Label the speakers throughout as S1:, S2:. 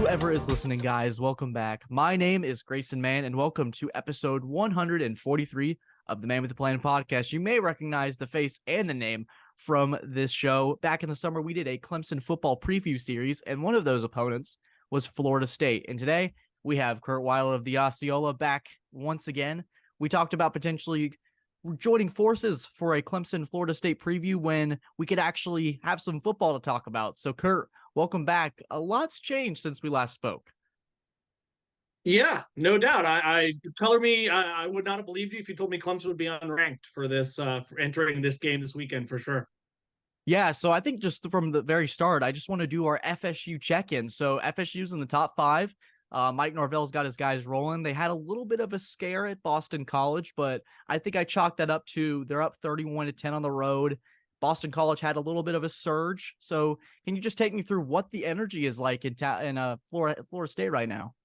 S1: Whoever is listening, guys, welcome back. My name is Grayson Mann, and welcome to episode 143 of the Man with the Plan podcast. You may recognize the face and the name from this show. Back in the summer, we did a Clemson football preview series, and one of those opponents was Florida State. And today, we have Curt Weiler of the Osceola back once again. We talked about potentially joining forces for a Clemson-Florida State preview when we could actually have some football to talk about. So, Curt, welcome back. A lot's changed since we last spoke.
S2: Yeah, no doubt. I would not have believed you if you told me Clemson would be unranked for this, for entering this game this weekend for sure.
S1: Yeah, so I think just from the very start, I just want to do our FSU check-in. So FSU's in the top 5. Mike Norvell's got his guys rolling. They had a little bit of a scare at Boston College, but I think I chalked that up to they're up 31-10 on the road. Boston College had a little bit of a surge. So can you just take me through what the energy is like in Florida State right now?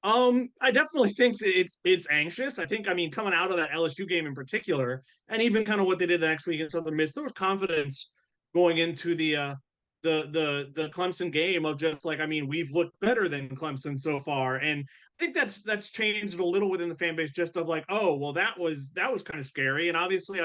S2: I definitely think it's anxious. I think, coming out of that LSU game in particular, and even kind of what they did the next week in Southern Miss, there was confidence going into the Clemson game of just like, we've looked better than Clemson so far. And I think that's changed a little within the fan base, just of like, oh, well, that was kind of scary. And obviously,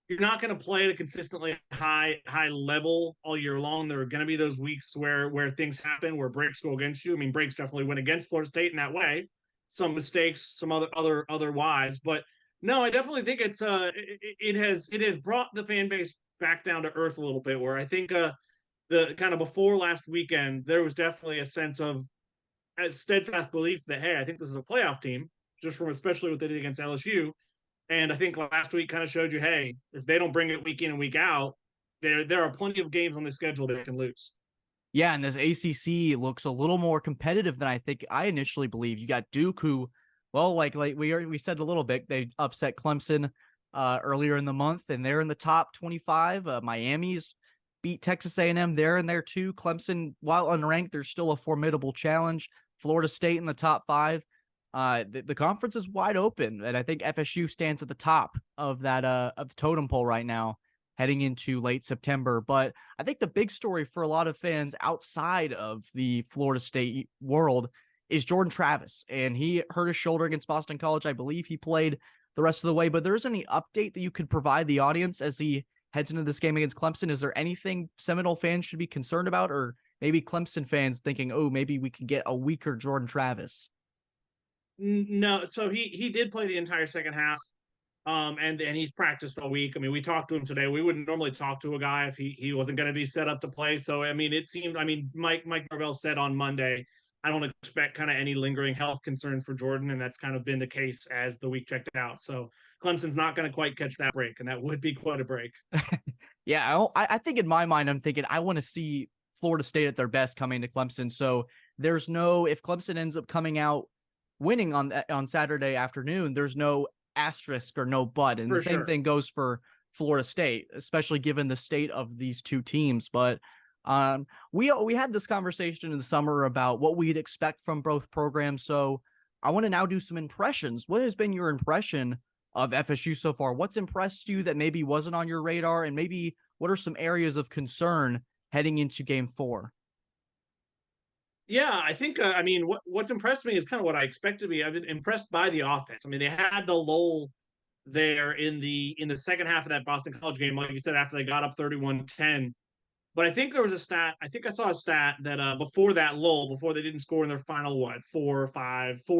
S2: you're not going to play at a consistently high level all year long. There are going to be those weeks where things happen, where breaks go against you. Breaks definitely went against Florida State in that way. Some mistakes, some otherwise. But no, I definitely think it has brought the fan base back down to earth a little bit, where I think the kind of before last weekend, there was definitely a sense of a steadfast belief that, hey, I think this is a playoff team, just from especially what they did against LSU. And I think last week kind of showed you, hey, if they don't bring it week in and week out, there are plenty of games on the schedule they can lose.
S1: Yeah, and this ACC looks a little more competitive than I think I initially believed. You got Duke, who, well, like we said a little bit, they upset Clemson earlier in the month, and they're in the top 25. Miami's beat Texas A&M. They're in there too. Clemson, while unranked, they're still a formidable challenge. Florida State in the top 5. The conference is wide open, and I think FSU stands at the top of that of the totem pole right now, heading into late September. But I think the big story for a lot of fans outside of the Florida State world is Jordan Travis, and he hurt his shoulder against Boston College. I believe he played the rest of the way, but there isn't any update that you could provide the audience as he heads into this game against Clemson. Is there anything Seminole fans should be concerned about, or maybe Clemson fans thinking, oh, maybe we can get a weaker Jordan Travis?
S2: No, so he did play the entire second half, and he's practiced all week. We talked to him today. We wouldn't normally talk to a guy if he wasn't going to be set up to play. So it seemed. Mike Norvell said on Monday, I don't expect kind of any lingering health concerns for Jordan, and that's kind of been the case as the week checked out. So Clemson's not going to quite catch that break, and that would be quite a break.
S1: Yeah, I think in my mind, I'm thinking I want to see Florida State at their best coming to Clemson. So there's no, if Clemson ends up coming out winning on Saturday afternoon, there's no asterisk or no but. And
S2: For
S1: the same
S2: sure.
S1: thing goes for Florida State, especially given the state of these two teams. But we had this conversation in the summer about what we'd expect from both programs. So I want to now do some impressions. What has been your impression of FSU so far? What's impressed you that maybe wasn't on your radar? And maybe what are some areas of concern heading into game 4?
S2: Yeah, I think, what's impressed me is kind of what I expect to be. I've been impressed by the offense. They had the lull there in the second half of that Boston College game, like you said, after they got up 31-10. But I think there was a stat. I think I saw a stat that before that lull, before they didn't score in their final,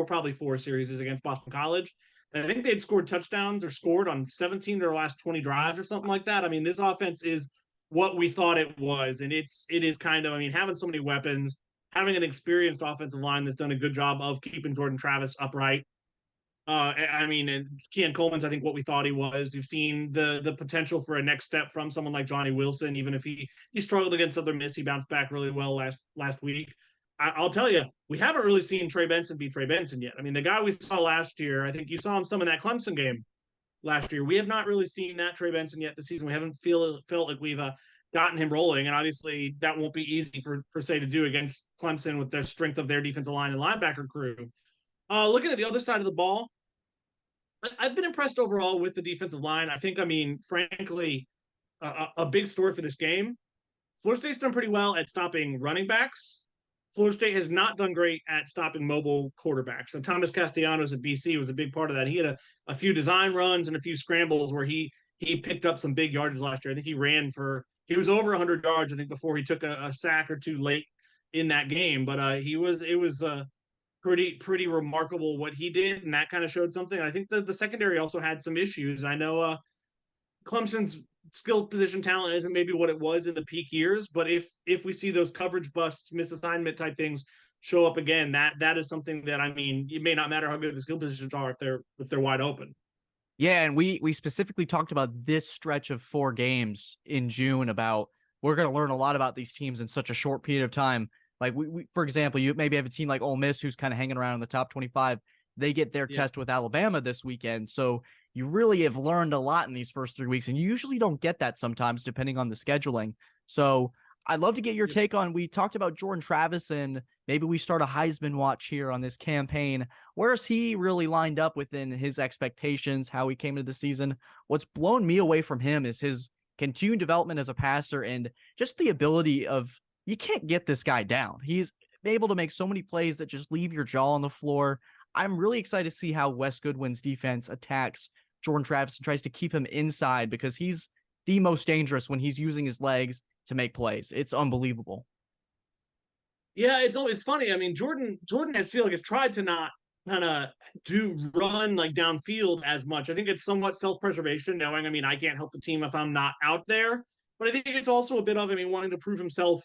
S2: probably 4 series against Boston College, and I think they'd scored touchdowns or scored on 17 of their last 20 drives or something like that. This offense is what we thought it was. And it is kind of, having so many weapons, having an experienced offensive line that's done a good job of keeping Jordan Travis upright. And Keon Coleman's, I think, what we thought he was. You've seen the potential for a next step from someone like Johnny Wilson. Even if he struggled against Southern Miss, he bounced back really well last week. I'll tell you, we haven't really seen Trey Benson be Trey Benson yet. The guy we saw last year, I think you saw him some in that Clemson game last year. We have not really seen that Trey Benson yet this season. We haven't felt like we've gotten him rolling, and obviously that won't be easy for per se to do against Clemson with the strength of their defensive line and linebacker crew. Looking at the other side of the ball, I've been impressed overall with the defensive line. I think, frankly, a big story for this game. Florida State's done pretty well at stopping running backs. Florida State has not done great at stopping mobile quarterbacks. And Thomas Castellanos at BC was a big part of that. He had a few design runs and a few scrambles where he picked up some big yardage last year. I think he was over 100 yards, I think, before he took a sack or two late in that game. But it was pretty remarkable what he did, and that kind of showed something. I think the secondary also had some issues. I know Clemson's skill position talent isn't maybe what it was in the peak years, but if we see those coverage busts, misassignment type things show up again, that is something that, I mean, it may not matter how good the skill positions are if they're wide open.
S1: Yeah, and we specifically talked about this stretch of 4 games in June about we're going to learn a lot about these teams in such a short period of time. Like we for example, you maybe have a team like Ole Miss who's kind of hanging around in the top 25. They get their test with Alabama this weekend. So you really have learned a lot in these first 3 weeks, and you usually don't get that sometimes depending on the scheduling. So I'd love to get your take on, we talked about Jordan Travis, and maybe we start a Heisman watch here on this campaign. Where's he really lined up within his expectations, how he came into the season? What's blown me away from him is his continued development as a passer and just the ability of, you can't get this guy down. He's able to make so many plays that just leave your jaw on the floor. I'm really excited to see how Wes Goodwin's defense attacks Jordan Travis and tries to keep him inside, because he's the most dangerous when he's using his legs to make plays. It's unbelievable.
S2: Yeah, it's funny. I mean, Jordan, I feel like has tried to not kind of run like downfield as much. I think it's somewhat self-preservation, knowing, I mean, I can't help the team if I'm not out there. But I think it's also a bit of, I mean, wanting to prove himself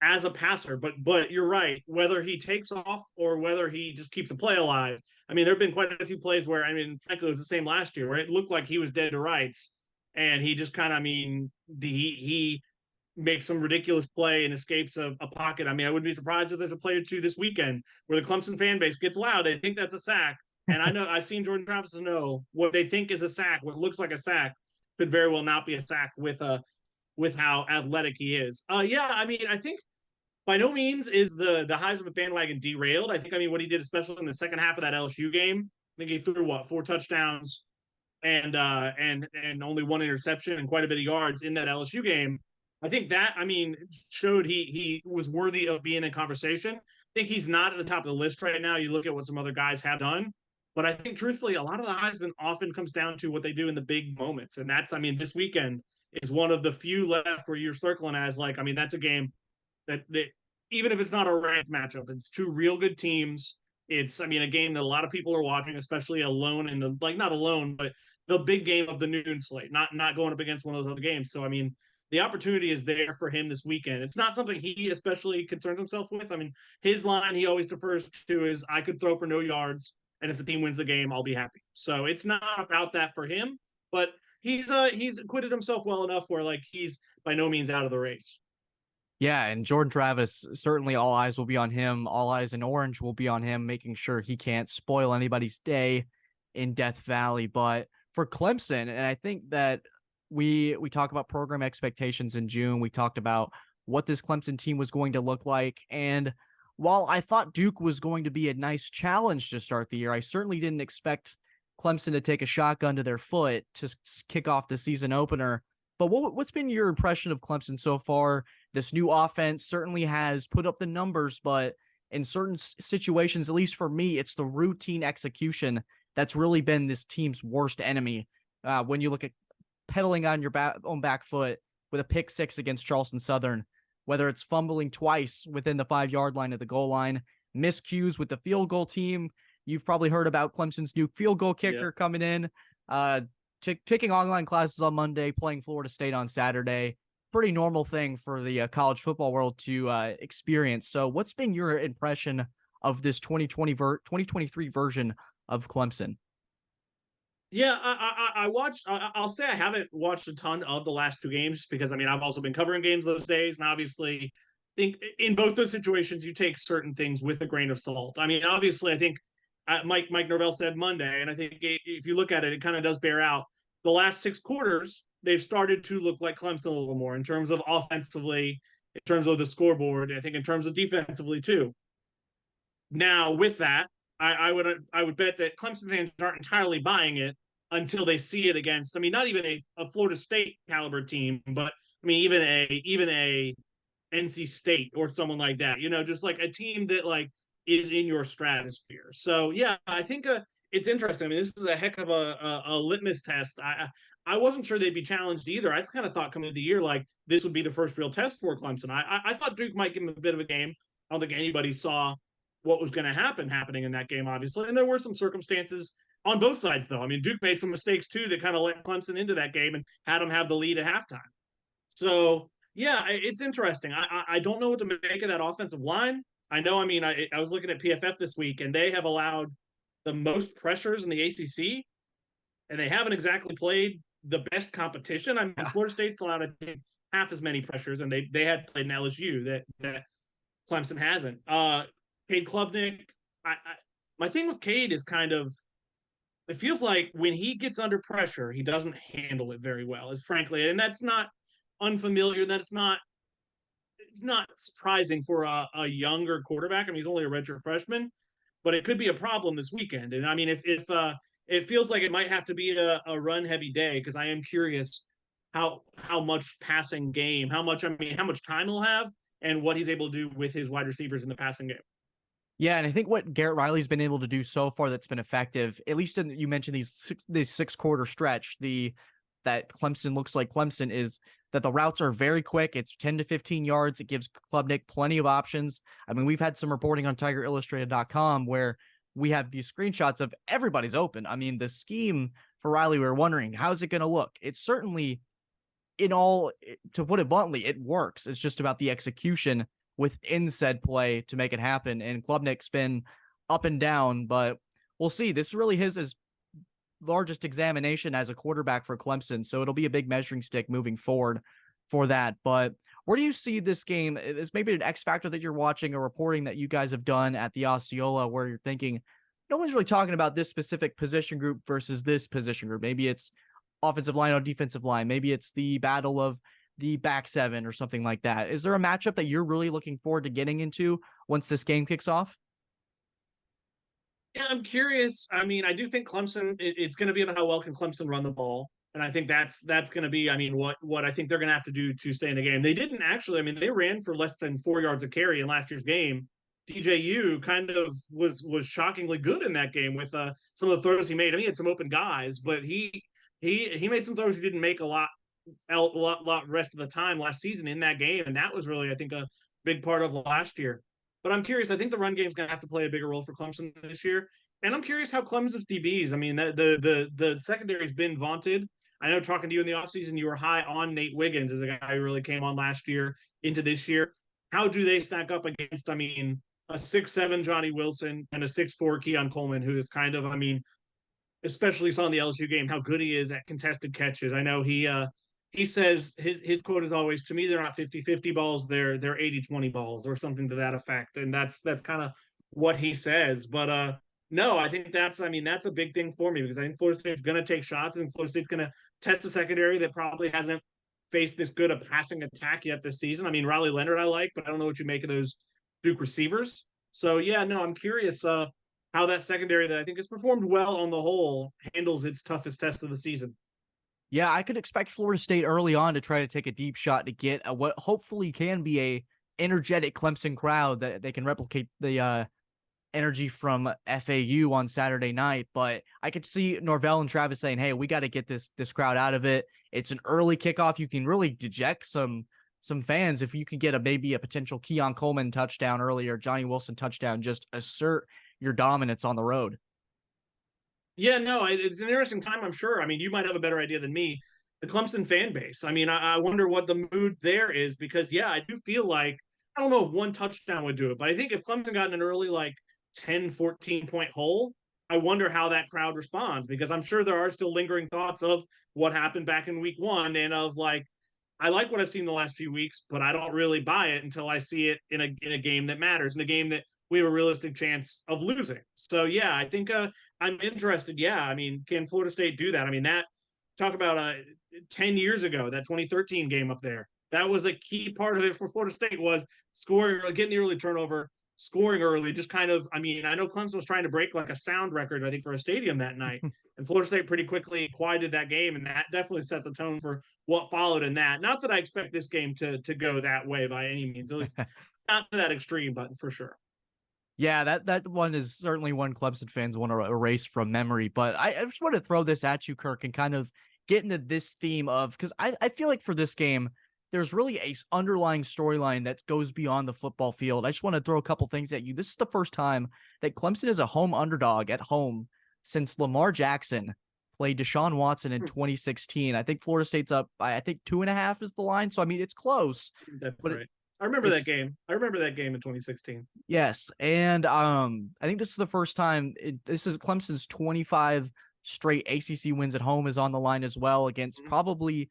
S2: as a passer. But you're right, whether he takes off or whether he just keeps the play alive. I mean, there have been quite a few plays where, I mean, frankly, it was the same last year, where it looked like he was dead to rights, and he just kind of, I mean, he makes some ridiculous play and escapes a pocket. I mean, I wouldn't be surprised if there's a play or two this weekend where the Clemson fan base gets loud. They think that's a sack. And I know I've seen Jordan Travis know what they think is a sack, what looks like a sack could very well not be a sack with how athletic he is. Yeah, I mean, I think by no means is the Heisman bandwagon derailed. I think, I mean, what he did, especially in the second half of that LSU game, I think he threw 4 touchdowns and only 1 interception and quite a bit of yards in that LSU game. I think that, I mean, showed he was worthy of being in conversation. I think he's not at the top of the list right now. You look at what some other guys have done. But I think, truthfully, a lot of the Heisman often comes down to what they do in the big moments. And that's, I mean, this weekend is one of the few left where you're circling as, like, I mean, that's a game that even if it's not a ranked matchup, it's 2 real good teams. It's, I mean, a game that a lot of people are watching, especially alone in the, like, not alone, but the big game of the noon slate, not going up against one of those other games. So, I mean, the opportunity is there for him this weekend. It's not something he especially concerns himself with. I mean, his line he always defers to is, I could throw for no yards, and if the team wins the game, I'll be happy. So it's not about that for him, but he's acquitted himself well enough where, like, he's by no means out of the race.
S1: Yeah, and Jordan Travis, certainly all eyes will be on him. All eyes in orange will be on him, making sure he can't spoil anybody's day in Death Valley. But for Clemson, and I think that we talk about program expectations in June. We talked about what this Clemson team was going to look like. And while I thought Duke was going to be a nice challenge to start the year, I certainly didn't expect Clemson to take a shotgun to their foot to kick off the season opener. But what's been your impression of Clemson so far? This new offense certainly has put up the numbers, but in certain situations, at least for me, it's the routine execution that's really been this team's worst enemy. When you look at pedaling on your own back foot with a pick 6 against Charleston Southern, whether it's fumbling twice within the 5-yard line of the goal line, miscues with the field goal team. You've probably heard about Clemson's new field goal kicker coming in, taking online classes on Monday, playing Florida State on Saturday. Pretty normal thing for the college football world to experience. So what's been your impression of this 2023 version of Clemson?
S2: Yeah, I watched. I'll say I haven't watched a ton of the last 2 games, just because, I mean, I've also been covering games those days, and obviously, think in both those situations you take certain things with a grain of salt. I mean, obviously, I think Mike Norvell said Monday, and I think if you look at it, it kind of does bear out. The last 6 quarters, they've started to look like Clemson a little more in terms of offensively, in terms of the scoreboard. I think in terms of defensively too. Now, with that, I would bet that Clemson fans aren't entirely buying it until they see it against, I mean, not even a Florida State caliber team, but I mean, even a NC State or someone like that, just like a team that like is in your stratosphere. So yeah, I think it's interesting. I mean, this is a heck of a litmus test. I wasn't sure they'd be challenged either. I kind of thought coming into the year like this would be the first real test for Clemson. I thought Duke might give them a bit of a game. I don't think anybody saw what was going to happening in that game, obviously, and there were some circumstances on both sides, though. I mean, Duke made some mistakes too that kind of let Clemson into that game and had them have the lead at halftime. So yeah, it's interesting. I don't know what to make of that offensive line. I know. I mean, I was looking at PFF this week, and they have allowed the most pressures in the ACC, and they haven't exactly played the best competition. I mean, Florida State's allowed, I think, half as many pressures, and they had played an LSU that Clemson hasn't. Cade Klubnik. My thing with Cade is kind of, it feels like when he gets under pressure, he doesn't handle it very well. Is frankly, and that's not unfamiliar. That's not, it's not surprising for a younger quarterback. I mean, he's only a redshirt freshman, but it could be a problem this weekend. And I mean, if it feels like it might have to be a run heavy day, because I am curious how much passing game, how much time he'll have, and what he's able to do with his wide receivers in the passing game.
S1: Yeah, and I think what Garrett Riley's been able to do so far that's been effective, at least you mentioned these 6-quarter stretch, that Clemson looks like Clemson, is that the routes are very quick. It's 10 to 15 yards. It gives Klubnik plenty of options. I mean, we've had some reporting on TigerIllustrated.com where we have these screenshots of everybody's open. I mean, the scheme for Riley, we were wondering, how's it going to look? It's certainly, to put it bluntly, it works. It's just about the execution within said play to make it happen. And Klubnik's been up and down, but we'll see. This is really his largest examination as a quarterback for Clemson, so it'll be a big measuring stick moving forward for that. But where do you see this game? Is maybe an X factor that you're watching or reporting that you guys have done at the Osceola where you're thinking, no one's really talking about this specific position group versus this position group. Maybe it's offensive line or defensive line. Maybe it's the battle of the back seven or something like that. Is there a matchup that you're really looking forward to getting into once this game kicks off?
S2: Yeah, I'm curious. I mean, I do think Clemson, it's going to be about how well can Clemson run the ball. And I think that's going to be, I mean, what I think they're going to have to do to stay in the game. They didn't actually, I mean, they ran for less than 4 yards of carry in last year's game. DJU kind of was shockingly good in that game with some of the throws he made. I mean, he had some open guys, but he made some throws he didn't make a lot rest of the time last season in that game. And that was really, I think, a big part of last year. But I'm curious. I think the run game is going to have to play a bigger role for Clemson this year. And I'm curious how Clemson's DBs. I mean, the secondary has been vaunted. I know talking to you in the offseason, you were high on Nate Wiggins as a guy who really came on last year into this year. How do they stack up against, I mean, a 6'7" Johnny Wilson and a 6'4" Keon Coleman, who is kind of, I mean, especially saw in the LSU game how good he is at contested catches. I know he says his quote is always, to me, they're not 50-50 balls, they're 80-20 balls or something to that effect. And that's kind of what he says. But no, I think that's a big thing for me, because I think Florida State's going to take shots. I think Florida State's going to test a secondary that probably hasn't faced this good a passing attack yet this season. I mean, Riley Leonard I like, but I don't know what you make of those Duke receivers. So yeah, no, I'm curious how that secondary that I think has performed well on the whole handles its toughest test of the season.
S1: Yeah, I could expect Florida State early on to try to take a deep shot to get what hopefully can be a energetic Clemson crowd that they can replicate the energy from FAU on Saturday night. But I could see Norvell and Travis saying, hey, we got to get this crowd out of it. It's an early kickoff. You can really deject some fans if you can get maybe a potential Keon Coleman touchdown early or Johnny Wilson touchdown. Just assert your dominance on the road.
S2: Yeah, no, it's an interesting time, I'm sure. I mean, you might have a better idea than me. The Clemson fan base. I mean, I wonder what the mood there is, because, yeah, I do feel like, I don't know if one touchdown would do it, but I think if Clemson got in an early, like, 10, 14-point hole, I wonder how that crowd responds, because I'm sure there are still lingering thoughts of what happened back in week one and of, like, I like what I've seen the last few weeks, but I don't really buy it until I see it in a game that matters, in a game that we have a realistic chance of losing. So yeah, I think I'm interested. Yeah, I mean, can Florida State do that? I mean, that talk about 10 years ago, that 2013 game up there. That was a key part of it for Florida State, was scoring or getting the early turnover, scoring early, just kind of, I mean, I know Clemson was trying to break like a sound record, I think, for a stadium that night. And Florida State pretty quickly quieted that game, and that definitely set the tone for what followed in that. Not that I expect this game to go that way by any means, at least not to that extreme, but for sure.
S1: Yeah, that one is certainly one Clemson fans want to erase from memory. But I just want to throw this at you, Kirk, and kind of get into this theme of, because I feel like for this game, there's really a underlying storyline that goes beyond the football field. I just want to throw a couple things at you. This is the first time that Clemson is a home underdog at home since Lamar Jackson played Deshaun Watson in 2016. I think Florida State's up by, I think 2.5 is the line. So I mean, it's close.
S2: That's right. I remember that game. I remember that game in 2016.
S1: Yes, and I think this is the first time. This is Clemson's 25 straight ACC wins at home is on the line as well, against probably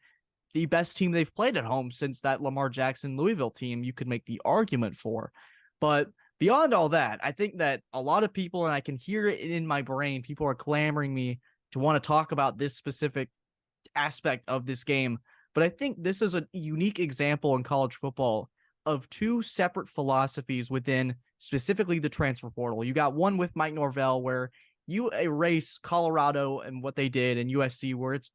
S1: the best team they've played at home since that Lamar Jackson Louisville team. You could make the argument for, but beyond all that, I think that a lot of people, and I can hear it in my brain, people are clamoring me to want to talk about this specific aspect of this game. But I think this is a unique example in college football of two separate philosophies within specifically the transfer portal. You got one with Mike Norvell, where you erase Colorado and what they did, and USC, where it's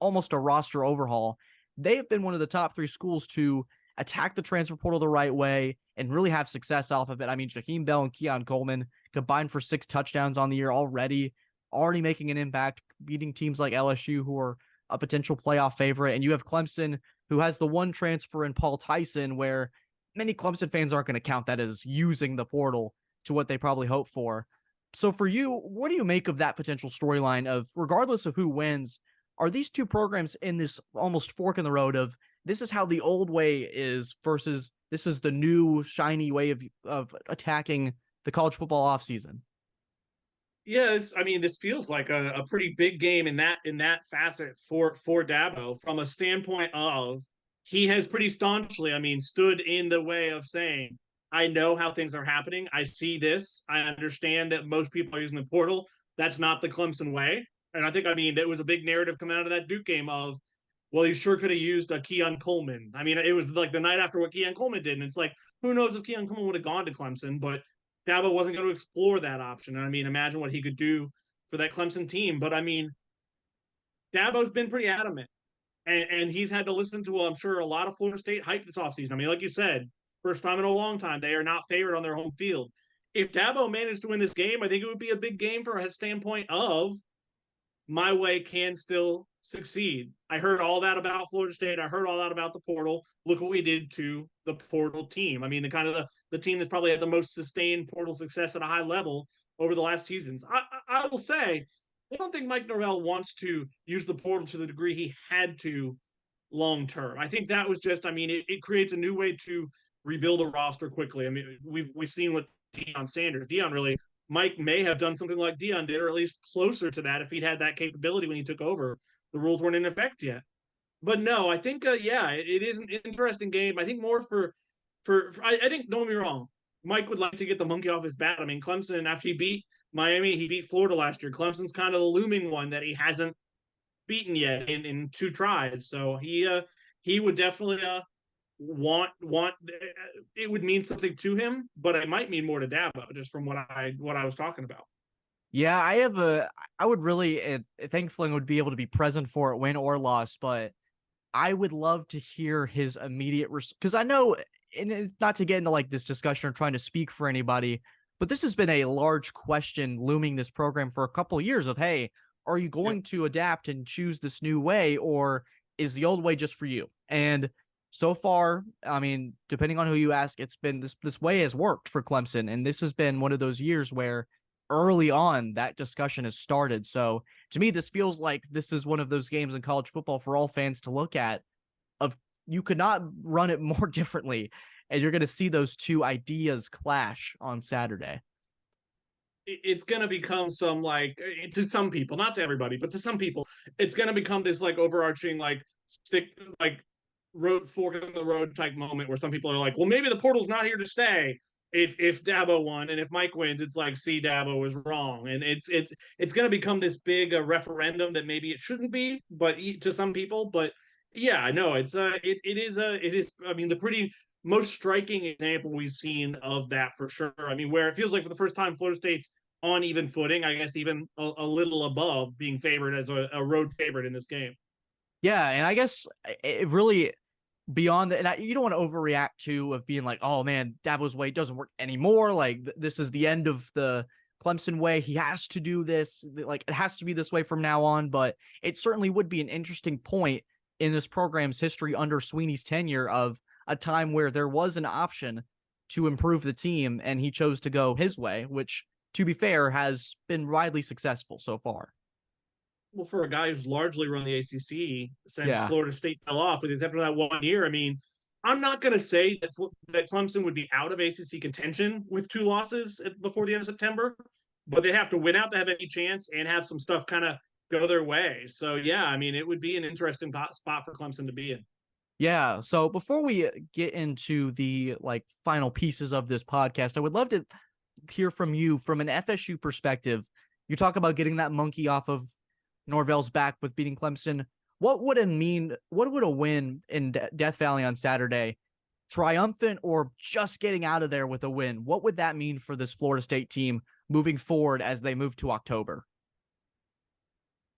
S1: almost a roster overhaul. They have been one of the top 3 schools to attack the transfer portal the right way and really have success off of it. I mean, Jaheim Bell and Keon Coleman combined for 6 touchdowns on the year already making an impact, beating teams like LSU, who are a potential playoff favorite. And you have Clemson, who has the one transfer in Paul Tyson, where many Clemson fans aren't going to count that as using the portal to what they probably hope for. So for you, what do you make of that potential storyline of, regardless of who wins, are these two programs in this almost fork in the road of, this is how the old way is versus this is the new shiny way of attacking the college football offseason?
S2: Yeah, I mean, this feels like a pretty big game in that facet for Dabo, from a standpoint of, he has pretty staunchly, I mean, stood in the way of saying, I know how things are happening. I see this. I understand that most people are using the portal. That's not the Clemson way. And I think, I mean, it was a big narrative coming out of that Duke game of, well, you sure could have used a Keon Coleman. I mean, it was like the night after what Keon Coleman did. And it's like, who knows if Keon Coleman would have gone to Clemson, but Dabo wasn't going to explore that option. And I mean, imagine what he could do for that Clemson team. But I mean, Dabo's been pretty adamant. And he's had to listen to, I'm sure, a lot of Florida State hype this offseason. I mean, like you said, first time in a long time, they are not favored on their home field. If Dabo managed to win this game, I think it would be a big game from a standpoint of, my way can still succeed. I heard all that about Florida State. I heard all that about the portal. Look what we did to the portal team. I mean, the team that's probably had the most sustained portal success at a high level over the last seasons. I will say, I don't think Mike Norvell wants to use the portal to the degree he had to long term. I think that was just, I mean, it creates a new way to rebuild a roster quickly. I mean, we've seen what Deion Sanders, Mike may have done something like Deion did, or at least closer to that if he'd had that capability when he took over. The rules weren't in effect yet. But no, I think, it is an interesting game. I think more I think, don't get me wrong, Mike would like to get the monkey off his bat. I mean, Clemson, after he beat Miami, he beat Florida last year. Clemson's kind of the looming one that he hasn't beaten yet in 2 tries. So he would definitely want it would mean something to him, but it might mean more to Dabo, just from what I was talking about.
S1: Yeah, I would really, thankfully, would be able to be present for it, win or loss, but I would love to hear his immediate, because I know, and it's not to get into like this discussion or trying to speak for anybody, but this has been a large question looming this program for a couple of years of, hey, are you going to adapt and choose this new way, or is the old way just for you? And so far, I mean, depending on who you ask, it's been this way has worked for Clemson. And this has been one of those years where early on that discussion has started. So to me, this feels like this is one of those games in college football for all fans to look at, of you could not run it more differently. And you're going to see those two ideas clash on Saturday.
S2: It's going to become some, like, to some people, not to everybody, but to some people, it's going to become this like overarching, like, fork in the road type moment where some people are like, well, maybe the portal's not here to stay. If Dabo won, and if Mike wins, it's like, see, Dabo was wrong. And it's going to become this big referendum that maybe it shouldn't be, but to some people. But yeah, no, it is. I mean, the most striking example we've seen of that for sure. I mean, where it feels like for the first time, Florida State's on even footing, I guess even a little above being favored as a road favorite in this game.
S1: Yeah, and I guess it really beyond that, and you don't want to overreact to of being like, oh man, Dabo's way doesn't work anymore. Like this is the end of the Clemson way. He has to do this. Like it has to be this way from now on. But it certainly would be an interesting point in this program's history under Sweeney's tenure of a time where there was an option to improve the team, and he chose to go his way, which, to be fair, has been widely successful so far.
S2: Well, for a guy who's largely run the ACC since
S1: Yeah.
S2: Florida State fell off, with the exception of that 1 year, I mean, I'm not going to say that Clemson would be out of ACC contention with 2 losses before the end of September, but they have to win out to have any chance and have some stuff kind of go their way. So yeah, I mean, it would be an interesting spot for Clemson to be in.
S1: Yeah. So before we get into the like final pieces of this podcast, I would love to hear from you from an FSU perspective. You talk about getting that monkey off of Norvell's back with beating Clemson. What would it mean? What would a win in Death Valley on Saturday, triumphant or just getting out of there with a win? What would that mean for this Florida State team moving forward as they move to October?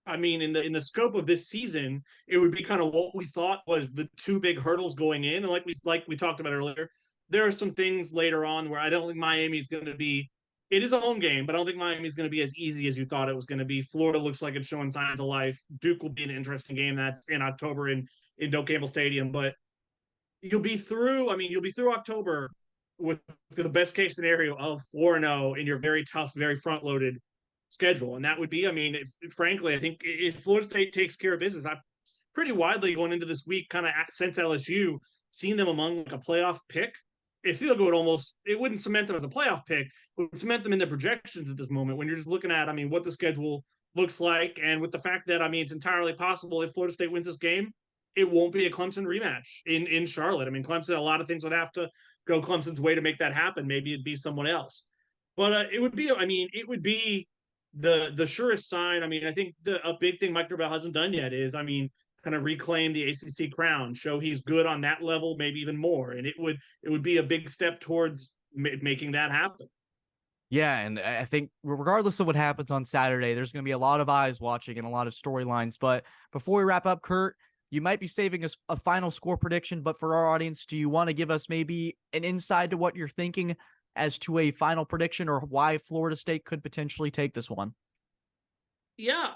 S2: I mean, in the scope of this season, it would be kind of what we thought was the 2 big hurdles going in, and like we talked about earlier, there are some things later on where I don't think Miami is going to be. It is a home game, but I don't think Miami is going to be as easy as you thought it was going to be. Florida looks like it's showing signs of life. Duke will be an interesting game. That's in October in Doak Campbell Stadium, but you'll be through. I mean, you'll be through October with the best case scenario of 4-0 in your very tough, very front loaded schedule. And that would be, I mean, frankly, I think if Florida State takes care of business, I'm pretty widely going into this week, kind of since LSU, seeing them among like a playoff pick. It feels good almost, it wouldn't cement them as a playoff pick, it would cement them in the projections at this moment when you're just looking at, I mean, what the schedule looks like. And with the fact that, I mean, it's entirely possible if Florida State wins this game, it won't be a Clemson rematch in Charlotte. I mean, Clemson, a lot of things would have to go Clemson's way to make that happen. Maybe it'd be someone else. But it would be, I mean, it would be the surest sign. I mean, I think a big thing Mike Norvell hasn't done yet is, I mean, kind of reclaim the ACC crown, show he's good on that level, maybe even more, and it would be a big step towards making that happen.
S1: Yeah, and I think regardless of what happens on Saturday, there's going to be a lot of eyes watching and a lot of storylines. But before we wrap up, Curt, you might be saving us a final score prediction, but for our audience, do you want to give us maybe an insight to what you're thinking as to a final prediction or why Florida State could potentially take this one?
S2: Yeah,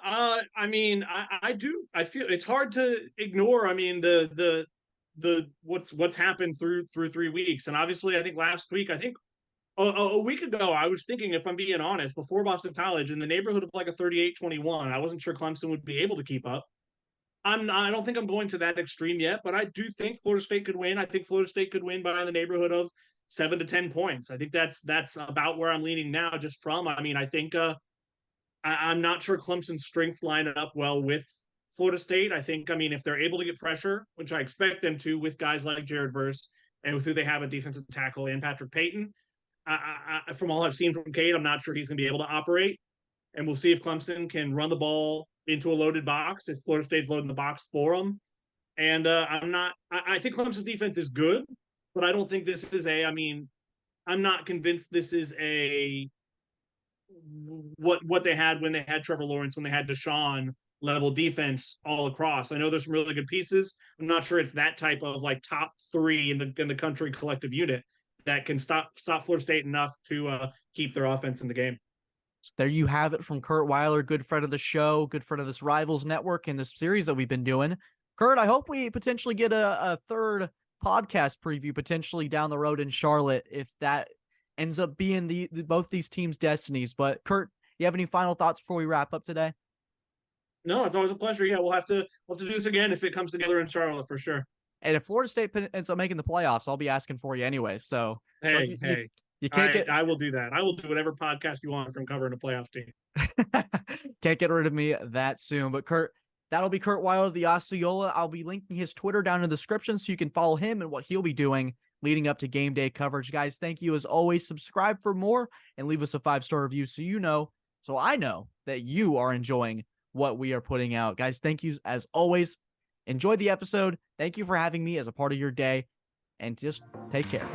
S2: I mean, I do. I feel it's hard to ignore. I mean, the what's happened through 3 weeks, and obviously, I think last week, I think a week ago, I was thinking, if I'm being honest, before Boston College, in the neighborhood of like a 38-21. I wasn't sure Clemson would be able to keep up. I don't think I'm going to that extreme yet, but I do think Florida State could win. I think Florida State could win by the neighborhood of 7 to 10 points. I think that's about where I'm leaning now. Just from, I mean, I think I'm not sure Clemson's strengths line up well with Florida State. I think, I mean, if they're able to get pressure, which I expect them to, with guys like Jared Verse and with who they have a defensive tackle and Patrick Payton, from all I've seen from Cade, I'm not sure he's going to be able to operate. And we'll see if Clemson can run the ball into a loaded box, if Florida State's loading the box for them. And I think Clemson's defense is good, but I don't think this is I mean, I'm not convinced this is what they had when they had Trevor Lawrence, when they had Deshaun level defense all across. I know there's some really good pieces. I'm not sure it's that type of like top 3 in the country collective unit that can stop Florida State enough to keep their offense in the game.
S1: So there you have it from Curt Weiler, good friend of the show, good friend of this Rivals Network and this series that we've been doing. Curt, I hope we potentially get a third podcast preview potentially down the road in Charlotte if that ends up being both these teams' destinies. But Curt, you have any final thoughts before we wrap up today?
S2: No, it's always a pleasure. Yeah, we'll have to do this again if it comes together in Charlotte for sure.
S1: And if Florida State ends up making the playoffs, I'll be asking for you anyway. So
S2: hey,
S1: you can't get.
S2: I will do that. I will do whatever podcast you want from covering a playoff team.
S1: Can't get rid of me that soon. But Curt, that'll be Curt Weiler, the Osceola. I'll be linking his Twitter down in the description so you can follow him and what he'll be doing leading up to game day coverage. Guys, thank you as always. Subscribe for more and leave us a 5-star review so I know that you are enjoying what we are putting out. Guys, thank you as always. Enjoy the episode. Thank you for having me as a part of your day. and just take care.